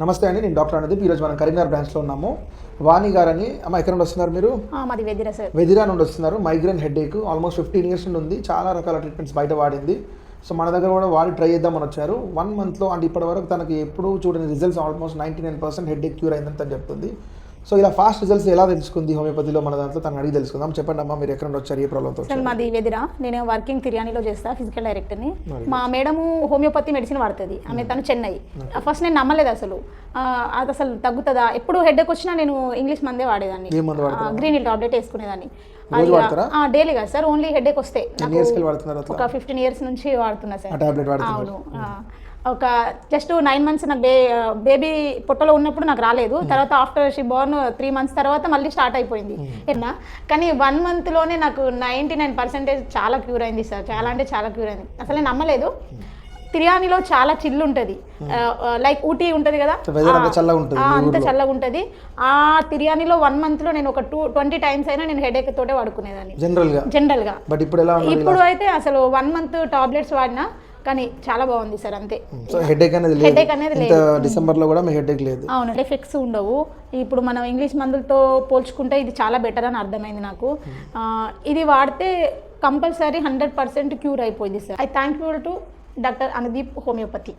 నమస్తే అండి, నేను డాక్టర్ అనుదీప్. ఈరోజు మనం కరీంనగర్ బ్రాంచ్లో ఉన్నాము. వాణి గారని అమ్మ, ఎక్కడ నుండి వస్తున్నారు మీరు? మాది వెదిరా సార్. వెదిరా నుండి వస్తున్నారు. మైగ్రేన్ హెడేక్ ఆల్మోస్ట్ 15 years నుండి ఉంది. చాలా రకాల ట్రీట్మెంట్స్ బయట వాడింది. సో మన దగ్గర కూడా వాడి ట్రై చేద్దామని వచ్చారు. 1 monthలో అంటే ఇప్పటి వరకు తనకి ఎప్పుడు చూడని రిజల్ట్స్, ఆల్మోస్ట్ 99% హెడేక్ క్యూర్ అయిందని తను చెప్తుంది. సో ఇలా ఫాస్ట్ రిజల్ట్స్ ఎలా తెలుసుకుంది హోమియోపతిలో మన దాంట్లో తను అడిగి తెలుసుకుందాం. చెప్పండి అమ్మా, మీరు ఎక్కడ నుండి వచ్చారు, ఏ ప్రాబ్లంతో సార్ వచ్చారు? మాది వెదిరా. నేను వర్కింగ్ తిర్యానీలో చేస్తా, ఫిజికల్ డైరెక్టర్ని. మా మేడము హోమియోపతి మెడిసిన్ వాడుతుంది. ఆమె తను చెన్నై. ఫస్ట్ నేను నమ్మలేదు అది అసలు తగ్గుతుందా. ఎప్పుడు హెడేక్ వచ్చినా నేను ఇంగ్లీష్ మందే వాడేదాన్ని. గ్రీన్ హిల్ టాబ్లెట్ వేసుకునేదాన్ని. డైలీ కాదు సార్, ఓన్లీ హెడేక్ వస్తే. ఒక 15 years నుంచి వాడుతున్నా సార్. అవును. ఒక జస్ట్ 9 months నాకు బేబీ పొట్టలో ఉన్నప్పుడు నాకు రాలేదు. తర్వాత ఆఫ్టర్ షీ బోర్న్ 3 months తర్వాత మళ్ళీ స్టార్ట్ అయిపోయింది. కానీ 1 monthలోనే నాకు 99% చాలా క్యూర్ అయింది సార్. చాలా అంటే చాలా క్యూర్ అయింది. అసలు నేను నమ్మలేదు. తిర్యానీలో చాలా చిల్లు ఉంటుంది, లైక్ ఊటీ ఉంటుంది కదా, అంత చల్లగా ఉంటుంది. ఆ తిర్యానీలో 1 monthలో నేను ఒక 20 times అయినా నేను హెడేక్ తోటే వాడుకునేదాన్ని జనరల్గా. ఇప్పుడు అయితే అసలు 1 month టాబ్లెట్స్ వాడినా కానీ చాలా బాగుంది సార్. అంతే. సో హెడేక్ అనేది లేదు. డిసెంబర్లో కూడా మీ హెడేక్ లేదు. అవును, ఎఫెక్ట్స్ ఉండవు. ఇప్పుడు మనం ఇంగ్లీష్ మందులతో పోల్చుకుంటే ఇది చాలా బెటర్ అని అర్థమైంది నాకు. ఇది వాడితే కంపల్సరీ 100% క్యూర్ అయిపోయింది sir. I thank you to doctor Anudeep homeopathy.